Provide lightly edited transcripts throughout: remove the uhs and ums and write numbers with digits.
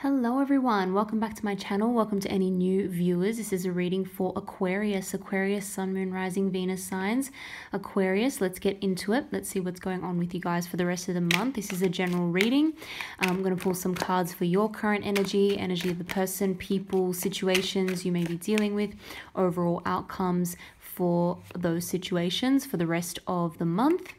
Hello everyone, welcome back to my channel. Welcome to any new viewers. This is a reading for Aquarius, Sun, Moon, Rising, Venus signs. Aquarius, let's get into it. Let's see what's going on with you guys for the rest of the month. This is a general reading. I'm going to pull some cards for your current energy of the person, people, situations you may be dealing with, overall outcomes for those situations for the rest of the month.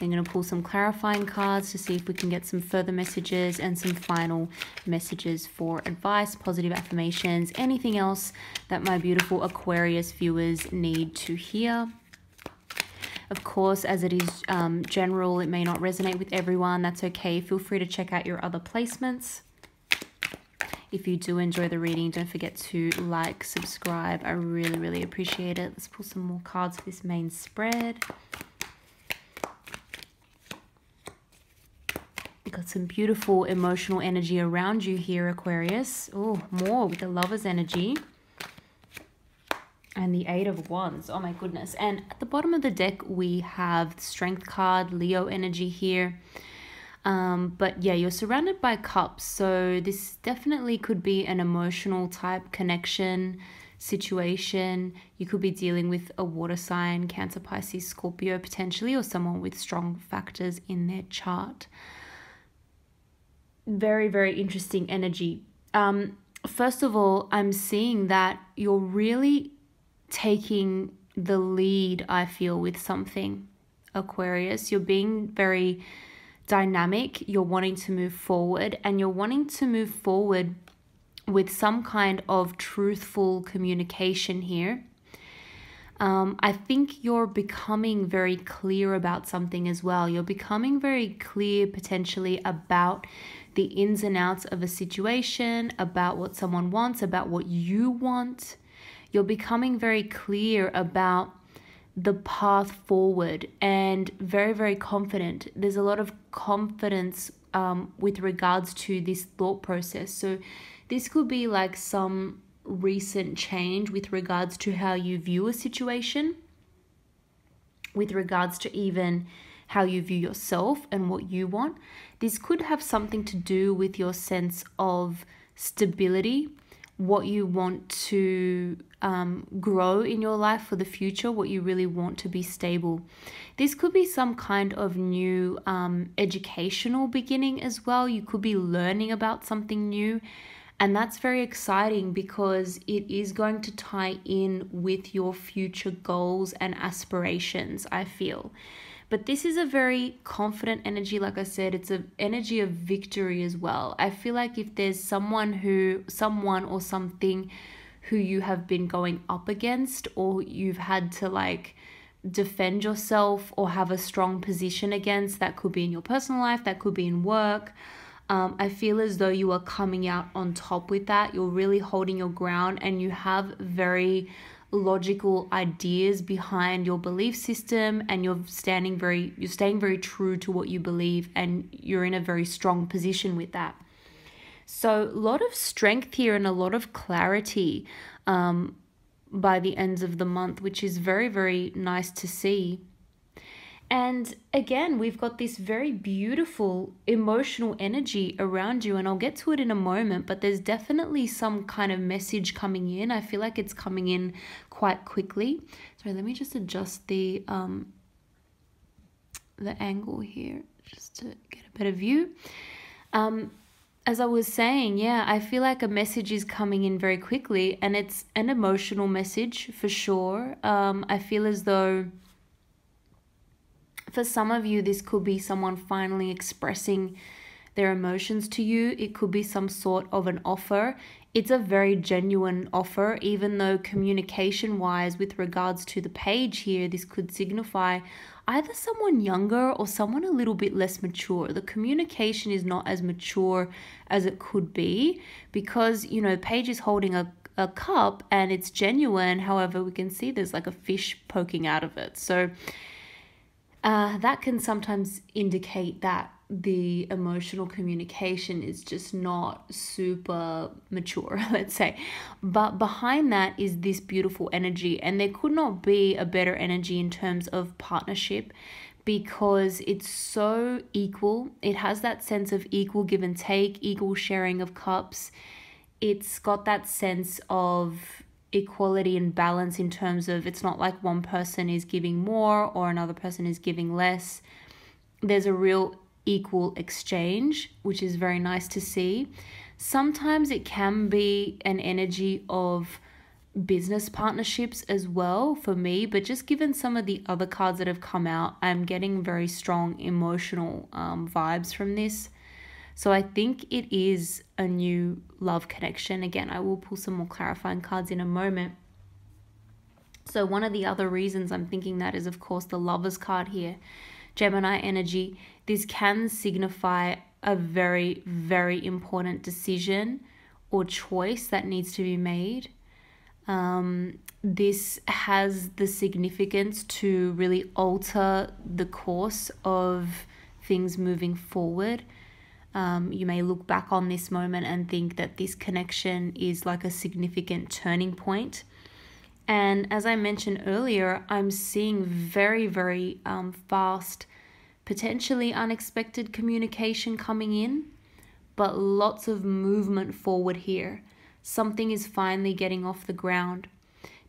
I'm going to pull some clarifying cards to see if we can get some further messages and some final messages for advice, positive affirmations, anything else that my beautiful Aquarius viewers need to hear. Of course, as it is general, it may not resonate with everyone. That's okay. Feel free to check out your other placements. If you do enjoy the reading, don't forget to like, subscribe. I really appreciate it. Let's pull some more cards for this main spread. Got some beautiful emotional energy around you here, Aquarius. Oh, more with the Lover's energy. And the Eight of Wands. Oh my goodness. And at the bottom of the deck, we have the Strength card, Leo energy here. But yeah, you're surrounded by cups. So this definitely could be an emotional type connection situation. You could be dealing with a water sign, Cancer, Pisces, Scorpio potentially, or someone with strong factors in their chart. Very interesting energy. First of all, I'm seeing that you're really taking the lead, I feel, with something, Aquarius. You're being very dynamic. You're wanting to move forward, and you're wanting to move forward with some kind of truthful communication here. I think you're becoming very clear about something as well. You're becoming very clear potentially about the ins and outs of a situation, about what someone wants, about what you want. You're becoming very clear about the path forward and very confident. There's a lot of confidence with regards to this thought process. So this could be like some recent change with regards to how you view a situation, with regards to even how you view yourself and what you want. This could have something to do with your sense of stability, what you want to grow in your life for the future, what you really want to be stable. This could be some kind of new educational beginning as well. You could be learning about something new. And that's very exciting because it is going to tie in with your future goals and aspirations, I feel. But this is a very confident energy. Like I said, it's an energy of victory as well. I feel like if there's someone or something who you have been going up against, or you've had to like defend yourself or have a strong position against, that could be in your personal life, that could be in work. I feel as though you are coming out on top with that. You're really holding your ground, and you have very logical ideas behind your belief system, and you're staying very true to what you believe, and you're in a very strong position with that. So a lot of strength here and a lot of clarity by the ends of the month, which is very nice to see. And again, we've got this very beautiful emotional energy around you, and I'll get to it in a moment, but there's definitely some kind of message coming in. I feel like it's coming in quite quickly. Sorry, let me just adjust the angle here just to get a better view. As I was saying, yeah, I feel like a message is coming in very quickly, and it's an emotional message for sure. I feel as though for some of you, this could be someone finally expressing their emotions to you. It could be some sort of an offer. It's a very genuine offer, even though communication-wise, with regards to the page here, this could signify either someone younger or someone a little bit less mature. The communication is not as mature as it could be because, you know, page is holding a cup and it's genuine. However, we can see there's like a fish poking out of it. So that can sometimes indicate that the emotional communication is just not super mature, let's say. But behind that is this beautiful energy, and there could not be a better energy in terms of partnership, because it's so equal. It has that sense of equal give and take, equal sharing of cups. It's got that sense of equality and balance in terms of it's not like one person is giving more or another person is giving less. There's a real equal exchange, which is very nice to see. Sometimes it can be an energy of business partnerships as well for me, but just given some of the other cards that have come out, I'm getting very strong emotional vibes from this. So I think it is a new love connection. Again, I will pull some more clarifying cards in a moment. So one of the other reasons I'm thinking that is, of course, the Lovers card here. Gemini energy. This can signify a very, very important decision or choice that needs to be made. This has the significance to really alter the course of things moving forward. You may look back on this moment and think that this connection is like a significant turning point. And as I mentioned earlier, I'm seeing very, very fast, potentially unexpected communication coming in, but lots of movement forward here. Something is finally getting off the ground.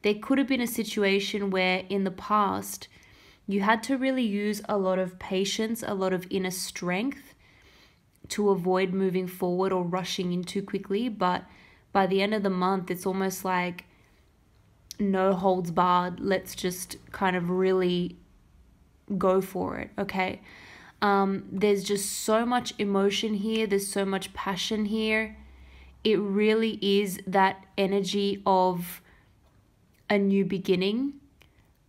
There could have been a situation where in the past you had to really use a lot of patience, a lot of inner strength to avoid moving forward or rushing in too quickly. But by the end of the month, it's almost like no holds barred. Let's just kind of really go for it, okay? There's just so much emotion here. There's so much passion here. It really is that energy of a new beginning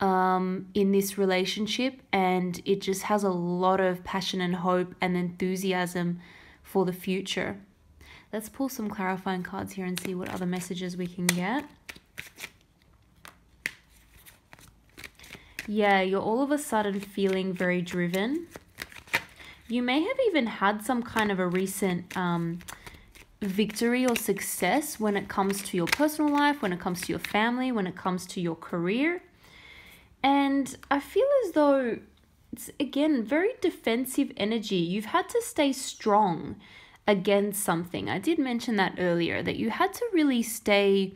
in this relationship, and it just has a lot of passion and hope and enthusiasm for the future. Let's pull some clarifying cards here and see what other messages we can get. Yeah, you're all of a sudden feeling very driven. You may have even had some kind of a recent victory or success when it comes to your personal life, when it comes to your family, when it comes to your career. And I feel as though it's, again, very defensive energy. You've had to stay strong against something. I did mention that earlier, that you had to really stay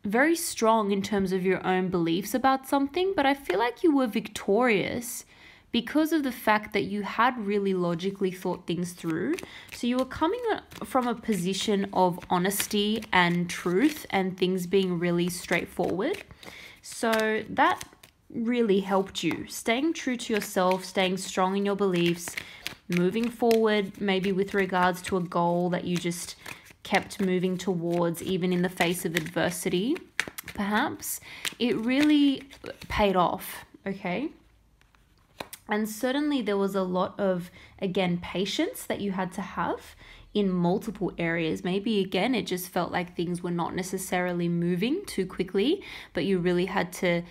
very strong in terms of your own beliefs about something, but I feel like you were victorious because of the fact that you had really logically thought things through. So you were coming from a position of honesty and truth and things being really straightforward. So that really helped you. Staying true to yourself, staying strong in your beliefs, moving forward, maybe with regards to a goal that you just kept moving towards, even in the face of adversity, perhaps. It really paid off, okay? And certainly there was a lot of, again, patience that you had to have in multiple areas. Maybe, again, it just felt like things were not necessarily moving too quickly, but you really had to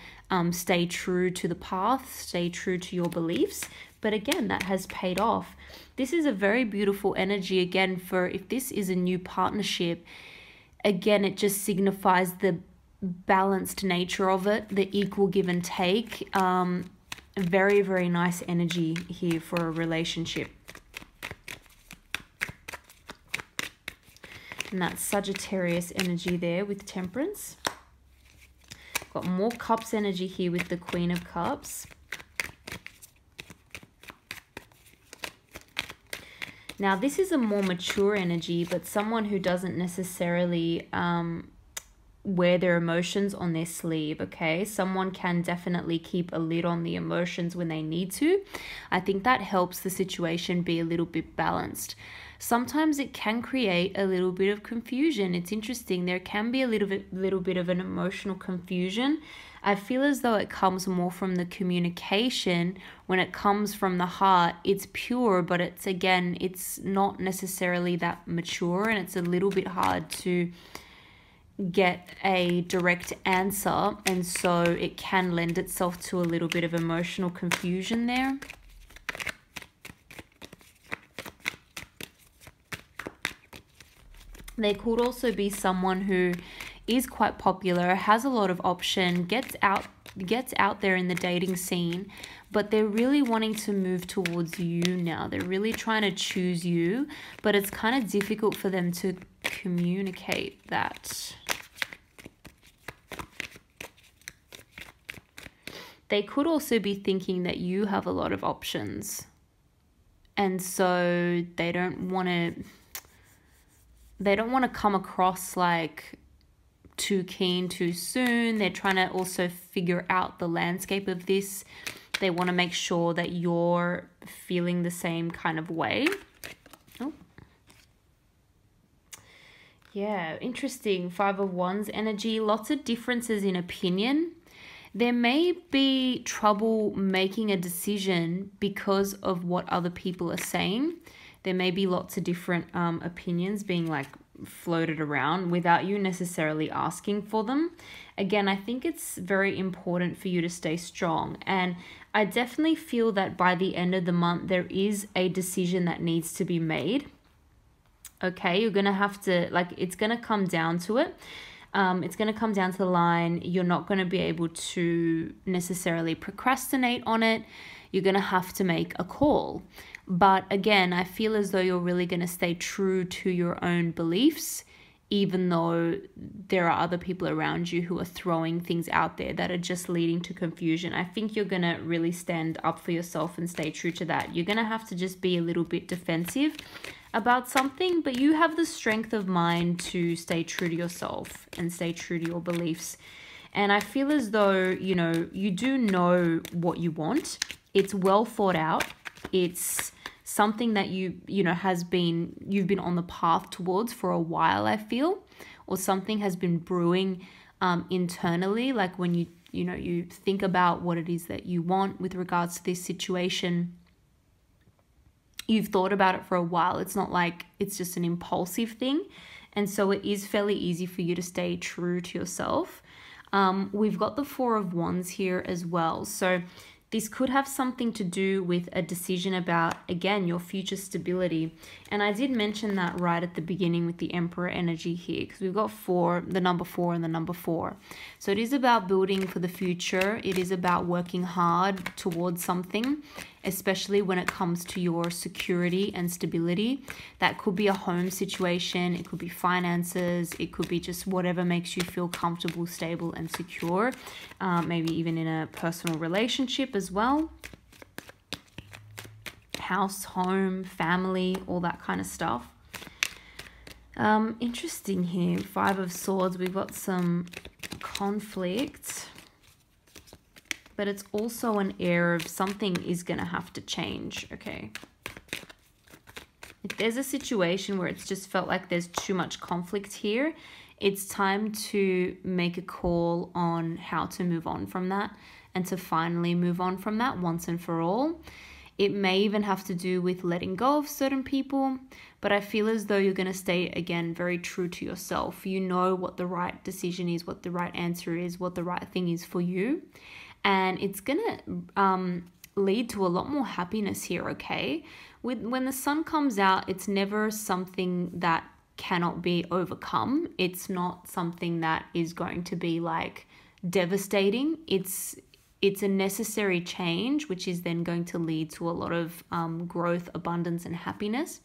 stay true to the path, stay true to your beliefs. But again, that has paid off. This is a very beautiful energy, again, for if this is a new partnership. Again, it just signifies the balanced nature of it, the equal give and take. Very, very nice energy here for a relationship. And that's Sagittarius energy there with Temperance. Got more Cups energy here with the Queen of Cups. Now, this is a more mature energy, but someone who doesn't necessarily wear their emotions on their sleeve, okay? Someone can definitely keep a lid on the emotions when they need to. I think that helps the situation be a little bit balanced. Sometimes it can create a little bit of confusion. It's interesting. There can be a little bit of an emotional confusion. I feel as though it comes more from the communication. When it comes from the heart, it's pure, but it's, again, it's not necessarily that mature, and it's a little bit hard to get a direct answer, and so it can lend itself to a little bit of emotional confusion there. There could also be someone who is quite popular, has a lot of option, gets out gets out there in the dating scene, but they're really wanting to move towards you now. They're really trying to choose you, but it's kind of difficult for them to communicate that. They could also be thinking that you have a lot of options. And so they don't want to come across like too keen too soon. They're trying to also figure out the landscape of this. They want to make sure that you're feeling the same kind of way. Oh. Yeah, interesting. 5 of Wands energy. Lots of differences in opinion. There may be trouble making a decision because of what other people are saying. There may be lots of different opinions being like floated around without you necessarily asking for them. Again, I think it's very important for you to stay strong. And I definitely feel that by the end of the month, there is a decision that needs to be made. Okay, you're going to have to, like, it's going to come down to it. It's going to come down to the line. You're not going to be able to necessarily procrastinate on it. You're going to have to make a call. But again, I feel as though you're really going to stay true to your own beliefs, even though there are other people around you who are throwing things out there that are just leading to confusion. I think you're going to really stand up for yourself and stay true to that. You're going to have to just be a little bit defensive about something, but you have the strength of mind to stay true to yourself and stay true to your beliefs. And I feel as though, you know, you do know what you want. It's well thought out. It's something that you've been on the path towards for a while, I feel, or something has been brewing internally. Like when you think about what it is that you want with regards to this situation, you've thought about it for a while. It's not like it's just an impulsive thing. And so it is fairly easy for you to stay true to yourself. We've got the 4 of Wands here as well. So this could have something to do with a decision about, again, your future stability. And I did mention that right at the beginning with the Emperor energy here, because we've got the number 4 and the number 4. So it is about building for the future. It is about working hard towards something, especially when it comes to your security and stability. That could be a home situation. It could be finances. It could be just whatever makes you feel comfortable, stable, and secure. Maybe even in a personal relationship as well. House, home, family, all that kind of stuff. Interesting here. 5 of Swords. We've got some conflict. But it's also an air of something is going to have to change, okay? If there's a situation where it's just felt like there's too much conflict here, it's time to make a call on how to move on from that and to finally move on from that once and for all. It may even have to do with letting go of certain people, but I feel as though you're going to stay, again, very true to yourself. You know what the right decision is, what the right answer is, what the right thing is for you. And it's going to lead to a lot more happiness here, okay? When the sun comes out, it's never something that cannot be overcome. It's not something that is going to be like devastating. It's a necessary change, which is then going to lead to a lot of growth, abundance, and happiness.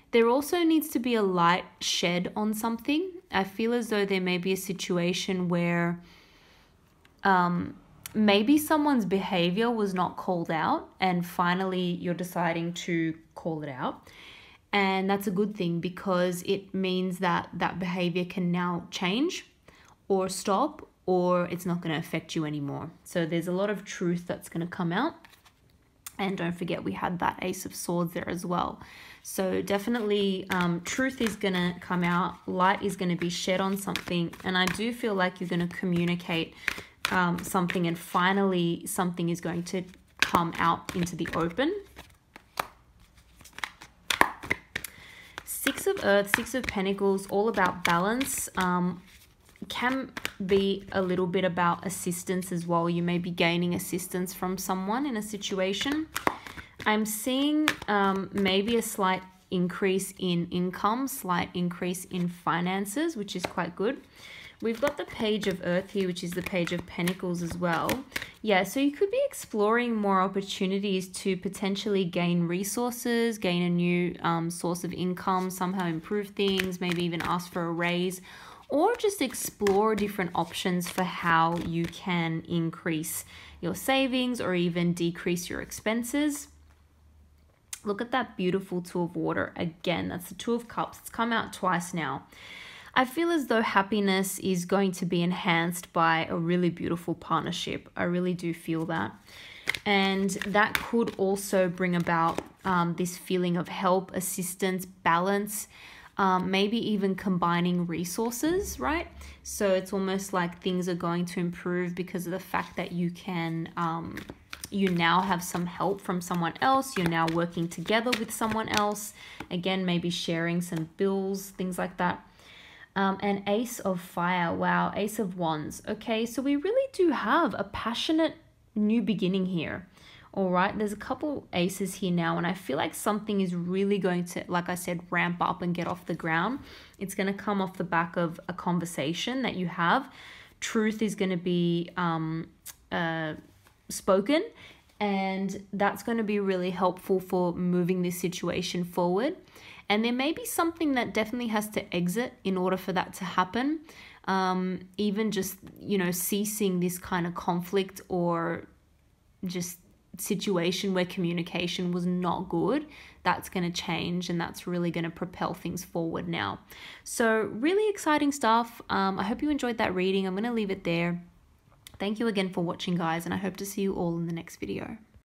There also needs to be a light shed on something. I feel as though there may be a situation where maybe someone's behavior was not called out and finally you're deciding to call it out. And that's a good thing because it means that that behavior can now change or stop, or it's not going to affect you anymore. So there's a lot of truth that's going to come out. And don't forget, we had that Ace of Swords there as well. So definitely truth is going to come out. Light is going to be shed on something. And I do feel like you're going to communicate something, and finally something is going to come out into the open. 6 of Earth, 6 of Pentacles, all about balance. Can be a little bit about assistance as well. You may be gaining assistance from someone in a situation. I'm seeing maybe a slight increase in income, slight increase in finances, which is quite good. We've got the Page of Earth here, which is the Page of Pentacles as well. Yeah, so you could be exploring more opportunities to potentially gain resources, gain a new source of income, somehow improve things, maybe even ask for a raise, or just explore different options for how you can increase your savings or even decrease your expenses. Look at that beautiful Two of Water. Again, that's the Two of Cups. It's come out twice now. I feel as though happiness is going to be enhanced by a really beautiful partnership. I really do feel that. And that could also bring about this feeling of help, assistance, balance, maybe even combining resources, right? So it's almost like things are going to improve because of the fact that you can, you now have some help from someone else. You're now working together with someone else. Again, maybe sharing some bills, things like that. And Ace of Fire. Wow, Ace of Wands. Okay, so we really do have a passionate new beginning here. All right, there's a couple aces here now, and I feel like something is really going to, like I said, ramp up and get off the ground. It's going to come off the back of a conversation that you have. Truth is going to be spoken, and that's going to be really helpful for moving this situation forward. And there may be something that definitely has to exit in order for that to happen. Even just, you know, ceasing this kind of conflict or just situation where communication was not good, that's going to change, and that's really going to propel things forward now. So really exciting stuff. I hope you enjoyed that reading. I'm going to leave it there. Thank you again for watching, guys, and I hope to see you all in the next video.